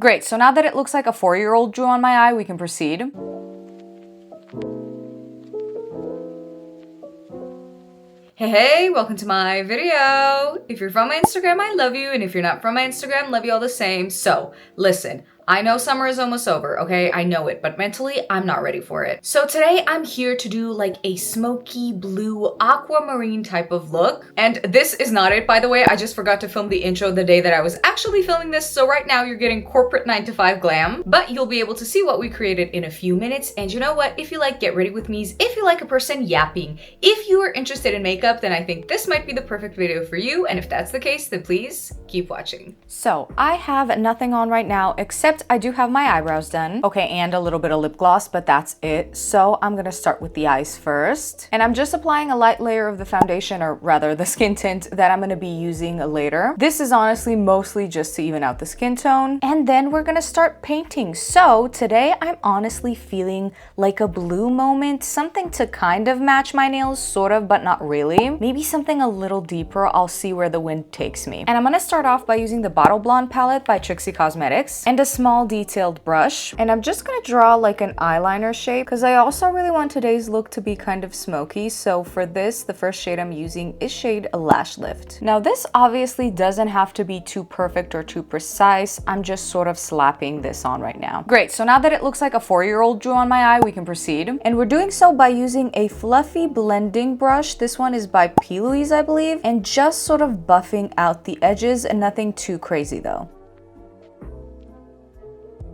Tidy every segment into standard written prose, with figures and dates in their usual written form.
Great, so now that it looks like a 4-year-old drew on my eye, we can proceed. Hey, welcome to my video. If you're from my Instagram, I love you. And if you're not from my Instagram, love you all the same. So listen, I know summer is almost over, okay? I know it, but mentally, I'm not ready for it. So today I'm here to do like a smoky blue aquamarine type of look. And this is not it, by the way. I just forgot to film the intro the day that I was actually filming this. So right now you're getting corporate 9-to-5 glam, but you'll be able to see what we created in a few minutes. And you know what? If you like Get Ready With Me's, if you like a person yapping, if you are interested in makeup, then I think this might be the perfect video for you. And if that's the case, then please keep watching. So I have nothing on right now, except I do have my eyebrows done. Okay, and a little bit of lip gloss, but that's it. So I'm gonna start with the eyes first. And I'm just applying a light layer of the foundation, or rather the skin tint that I'm gonna be using later. This is honestly mostly just to even out the skin tone. And then we're gonna start painting. So today I'm honestly feeling like a blue moment, something to kind of match my nails, sort of, but not really. Maybe something a little deeper. I'll see where the wind takes me. And I'm gonna start off by using the Bottle Blonde palette by Trixie Cosmetics and a small detailed brush. And I'm just gonna draw like an eyeliner shape because I also really want today's look to be kind of smoky. So for this, the first shade I'm using is shade Lash Lift. Now this obviously doesn't have to be too perfect or too precise. I'm just sort of slapping this on right now. Great, so now that it looks like a 4-year-old drew on my eye, we can proceed. And we're doing so by using a fluffy blending brush. This one is by P. Louise, I believe, and just sort of buffing out the edges and nothing too crazy though.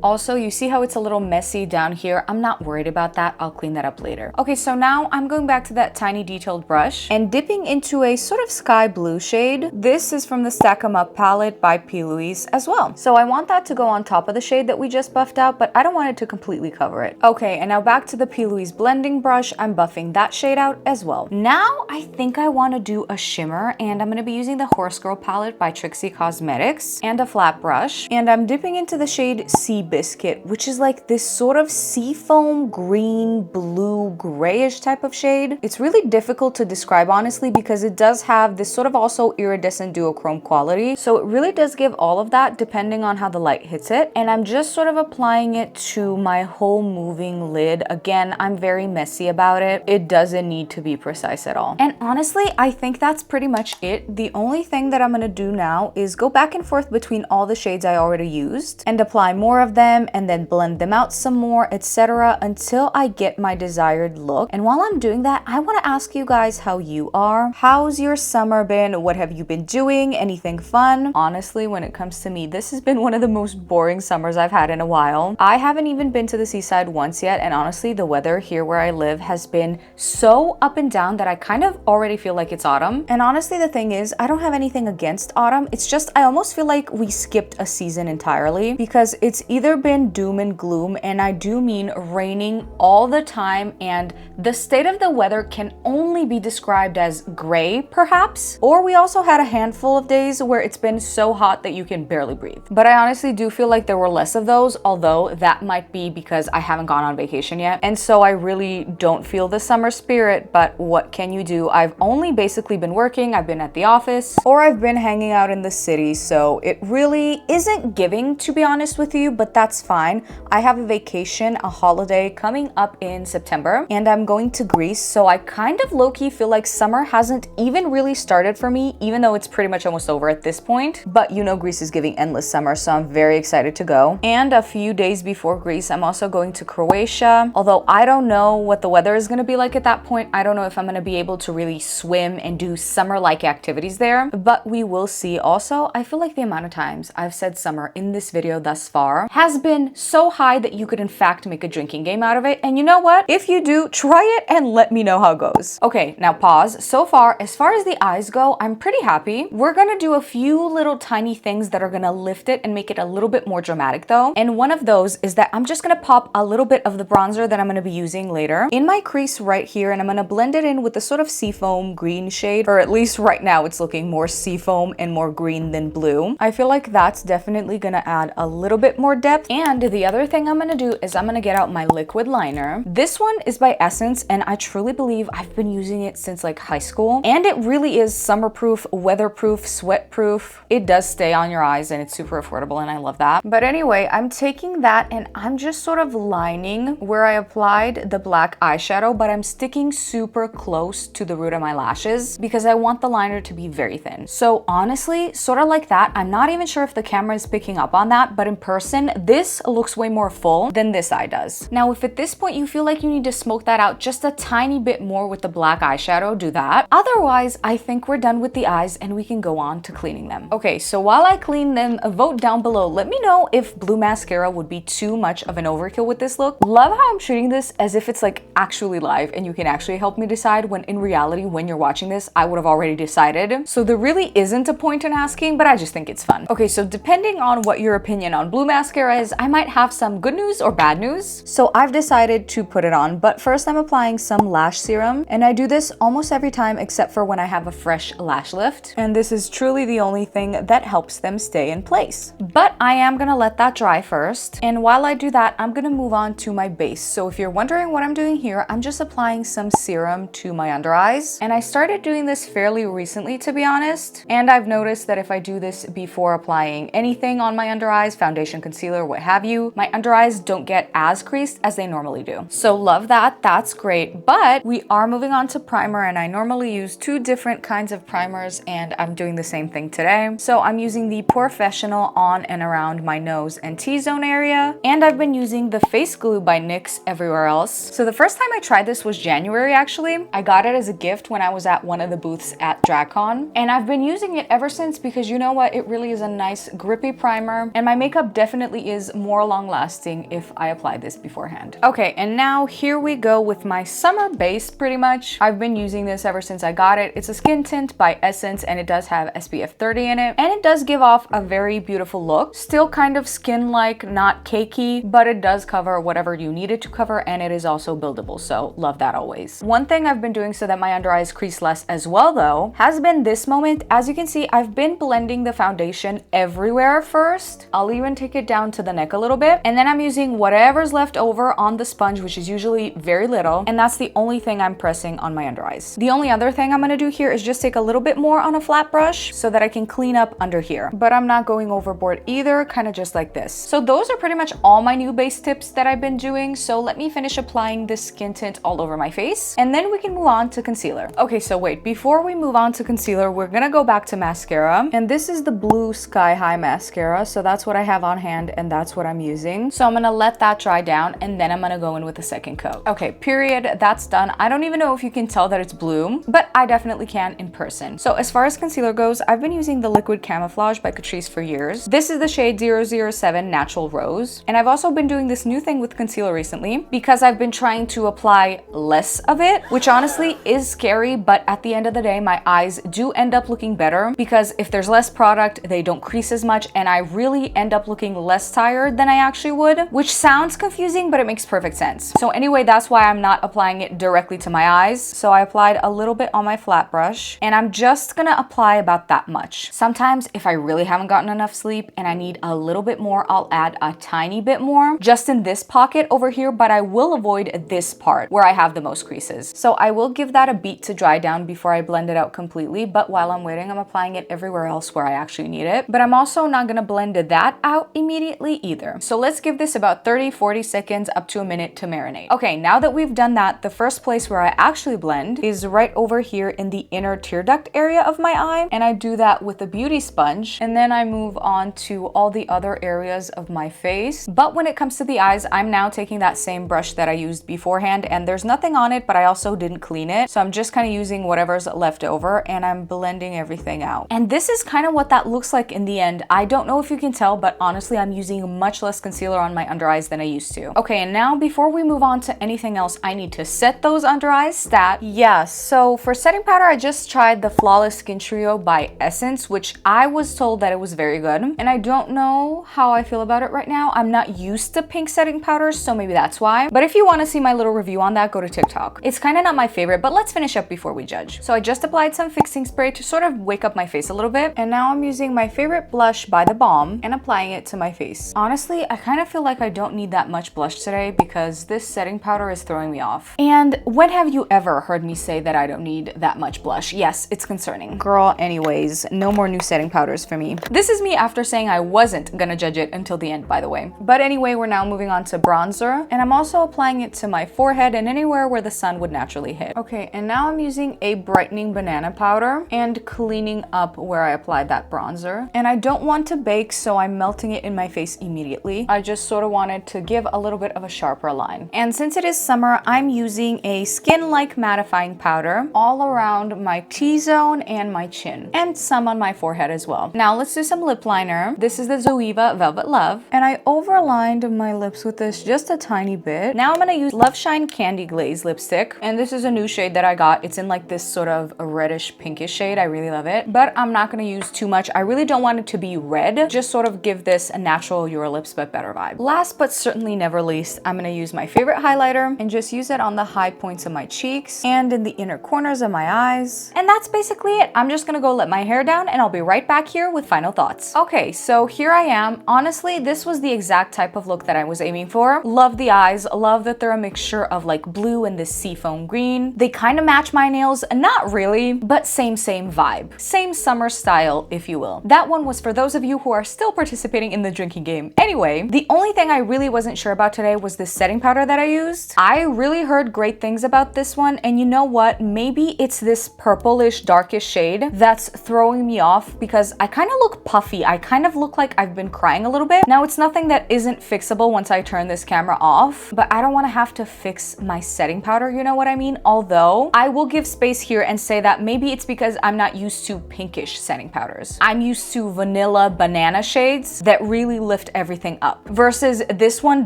Also, you see how it's a little messy down here? I'm not worried about that. I'll clean that up later. Okay, so now I'm going back to that tiny detailed brush and dipping into a sort of sky blue shade. This is from the Stack 'em Up palette by P. Louise as well. So I want that to go on top of the shade that we just buffed out, but I don't want it to completely cover it. Okay, and now back to the P. Louise blending brush. I'm buffing that shade out as well. Now I think I want to do a shimmer, and I'm going to be using the Horse Girl palette by Trixie Cosmetics and a flat brush. And I'm dipping into the shade Sea Biscuit, which is like this sort of seafoam green, blue, grayish type of shade. It's really difficult to describe honestly because it does have this sort of also iridescent duochrome quality. So it really does give all of that depending on how the light hits it. And I'm just sort of applying it to my whole moving lid. Again, I'm very messy about it. It doesn't need to be precise at all. And honestly, I think that's pretty much it. The only thing that I'm gonna do now is go back and forth between all the shades I already used and apply more of them and then blend them out some more, etc. until I get my desired look. And while I'm doing that, I want to ask you guys how you are. How's your summer been? What have you been doing? Anything fun? Honestly, when it comes to me, this has been one of the most boring summers I've had in a while. I haven't even been to the seaside once yet, and honestly, the weather here where I live has been so up and down that I kind of already feel like it's autumn. And honestly, the thing is, I don't have anything against autumn. It's just I almost feel like we skipped a season entirely because it's either been doom and gloom, and I do mean raining all the time, and the state of the weather can only be described as gray perhaps, or we also had a handful of days where it's been so hot that you can barely breathe. But I honestly do feel like there were less of those, although that might be because I haven't gone on vacation yet, and so I really don't feel the summer spirit. But what can you do? I've only basically been working, I've been at the office, or I've been hanging out in the city, so it really isn't giving, to be honest with you, but that's fine. I have a vacation, a holiday coming up in September, and I'm going to Greece, so I kind of low-key feel like summer hasn't even really started for me, even though it's pretty much almost over at this point. But you know, Greece is giving endless summer, so I'm very excited to go. And a few days before Greece, I'm also going to Croatia, although I don't know what the weather is going to be like at that point. I don't know if I'm going to be able to really swim and do summer-like activities there, but we will see. Also, I feel like the amount of times I've said summer in this video thus far has been so high that you could in fact make a drinking game out of it. And you know what? If you do, try it and let me know how it goes. Okay, now pause. So far, as far as the eyes go, I'm pretty happy. We're gonna do a few little tiny things that are gonna lift it and make it a little bit more dramatic though. And one of those is that I'm just gonna pop a little bit of the bronzer that I'm gonna be using later in my crease right here, and I'm gonna blend it in with the sort of seafoam green shade, or at least right now it's looking more seafoam and more green than blue. I feel like that's definitely gonna add a little bit more depth depth. And the other thing I'm gonna do is I'm gonna get out my liquid liner. This one is by Essence, and I truly believe I've been using it since like high school. And it really is summer-proof, weather-proof, sweat-proof. It does stay on your eyes and it's super affordable and I love that. But anyway, I'm taking that and I'm just sort of lining where I applied the black eyeshadow, but I'm sticking super close to the root of my lashes because I want the liner to be very thin. So honestly, sort of like that. I'm not even sure if the camera is picking up on that, but in person, this looks way more full than this eye does. Now, if at this point you feel like you need to smoke that out just a tiny bit more with the black eyeshadow, do that. Otherwise, I think we're done with the eyes and we can go on to cleaning them. Okay, so while I clean them, vote down below. Let me know if blue mascara would be too much of an overkill with this look. Love how I'm treating this as if it's like actually live and you can actually help me decide, when in reality, when you're watching this, I would have already decided. So there really isn't a point in asking, but I just think it's fun. Okay, so depending on what your opinion on blue mascara is, I might have some good news or bad news. So I've decided to put it on, but first I'm applying some lash serum, and I do this almost every time except for when I have a fresh lash lift. And this is truly the only thing that helps them stay in place. But I am gonna let that dry first. And while I do that, I'm gonna move on to my base. So if you're wondering what I'm doing here, I'm just applying some serum to my under eyes. And I started doing this fairly recently, to be honest. And I've noticed that if I do this before applying anything on my under eyes, foundation, concealer, what have you, my under eyes don't get as creased as they normally do. So love that, that's great. But we are moving on to primer, and I normally use two different kinds of primers, and I'm doing the same thing today. So I'm using the Professional on and around my nose and T-zone area, and I've been using the face glue by NYX everywhere else. So the first time I tried this was January, actually. I got it as a gift when I was at one of the booths at DragCon, and I've been using it ever since because you know what, it really is a nice grippy primer, and my makeup definitely is more long lasting if I apply this beforehand. Okay, and now here we go with my summer base pretty much. I've been using this ever since I got it. It's a skin tint by Essence, and it does have SPF 30 in it, and it does give off a very beautiful look. Still kind of skin-like, not cakey, but it does cover whatever you need it to cover, and it is also buildable, so love that always. One thing I've been doing so that my under eyes crease less as well though has been this moment. As you can see, I've been blending the foundation everywhere first. I'll even take it down to the neck a little bit, and then I'm using whatever's left over on the sponge, which is usually very little, and that's the only thing I'm pressing on my under eyes. The only other thing I'm gonna do here is just take a little bit more on a flat brush so that I can clean up under here, but I'm not going overboard either, kind of just like this. So those are pretty much all my new base tips that I've been doing. So let me finish applying this skin tint all over my face, and then we can move on to concealer. Okay, so wait, before we move on to concealer, we're gonna go back to mascara, and this is the blue Sky High mascara. So that's what I have on hand, and that's what I'm using. So I'm gonna let that dry down, and then I'm gonna go in with a second coat. Okay, period, that's done. I don't even know if you can tell that it's blue, but I definitely can in person. So as far as concealer goes, I've been using the Liquid Camouflage by Catrice for years. This is the shade 007 Natural Rose, and I've also been doing this new thing with concealer recently because I've been trying to apply less of it, which honestly is scary, but at the end of the day, my eyes do end up looking better because if there's less product, they don't crease as much, and I really end up looking less tired than I actually would, which sounds confusing, but it makes perfect sense. So anyway, that's why I'm not applying it directly to my eyes. So I applied a little bit on my flat brush, and I'm just gonna apply about that much. Sometimes if I really haven't gotten enough sleep and I need a little bit more, I'll add a tiny bit more just in this pocket over here, but I will avoid this part where I have the most creases. So I will give that a beat to dry down before I blend it out completely, but while I'm waiting, I'm applying it everywhere else where I actually need it. But I'm also not gonna blend that out immediately either. So let's give this about 30-40 seconds up to a minute to marinate. Okay, now that we've done that, the first place where I actually blend is right over here in the inner tear duct area of my eye, and I do that with a beauty sponge, and then I move on to all the other areas of my face. But when it comes to the eyes, I'm now taking that same brush that I used beforehand, and there's nothing on it, but I also didn't clean it, so I'm just kind of using whatever's left over, and I'm blending everything out. And this is kind of what that looks like in the end. I don't know if you can tell, but honestly, I'm using much less concealer on my under eyes than I used to. Okay, and now before we move on to anything else, I need to set those under eyes stat. Yeah, so for setting powder, I just tried the Flawless Skin Trio by Essence, which I was told that it was very good, and I don't know how I feel about it right now. I'm not used to pink setting powders, so maybe that's why. But if you want to see my little review on that, go to TikTok. It's kind of not my favorite, but let's finish up before we judge. So I just applied some fixing spray to sort of wake up my face a little bit, and now I'm using my favorite blush by The Balm and applying it to my face. face. Honestly, I kind of feel like I don't need that much blush today because this setting powder is throwing me off. And when have you ever heard me say that I don't need that much blush? Yes, it's concerning. Girl, anyways, no more new setting powders for me. This is me after saying I wasn't gonna judge it until the end, by the way. But anyway, we're now moving on to bronzer, and I'm also applying it to my forehead and anywhere where the sun would naturally hit. Okay, and now I'm using a brightening banana powder and cleaning up where I applied that bronzer. And I don't want to bake, so I'm melting it in my face immediately. I just sort of wanted to give a little bit of a sharper line. And since it is summer, I'm using a skin-like mattifying powder all around my T-zone and my chin, and some on my forehead as well. Now let's do some lip liner. This is the Zoeva Velvet Love, and I overlined my lips with this just a tiny bit. Now I'm gonna use Love Shine Candy Glaze lipstick, and this is a new shade that I got. It's in like this sort of a reddish pinkish shade. I really love it, but I'm not gonna use too much. I really don't want it to be red. Just sort of give this a natural Your Lips But Better vibe. Last but certainly never least, I'm gonna use my favorite highlighter and just use it on the high points of my cheeks and in the inner corners of my eyes. And that's basically it. I'm just gonna go let my hair down and I'll be right back here with final thoughts. Okay, so here I am. Honestly, this was the exact type of look that I was aiming for. Love the eyes, love that they're a mixture of like blue and this seafoam green. They kind of match my nails, not really, but same vibe. Same summer style, if you will. That one was for those of you who are still participating in the drinking game. Anyway, the only thing I really wasn't sure about today was this setting powder that I used. I really heard great things about this one, and you know what? Maybe it's this purplish, darkish shade that's throwing me off because I kind of look puffy. I kind of look like I've been crying a little bit. Now, it's nothing that isn't fixable once I turn this camera off, but I don't want to have to fix my setting powder, you know what I mean? Although, I will give space here and say that maybe it's because I'm not used to pinkish setting powders. I'm used to vanilla banana shades that really lift everything up, versus this one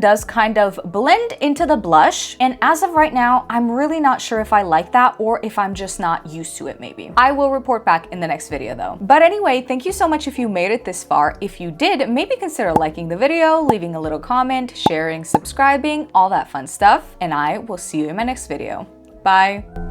does kind of blend into the blush, and as of right now, I'm really not sure if I like that or if I'm just not used to it maybe. I will report back in the next video though. But anyway, thank you so much if you made it this far. If you did, maybe consider liking the video, leaving a little comment, sharing, subscribing, all that fun stuff, and I will see you in my next video. Bye!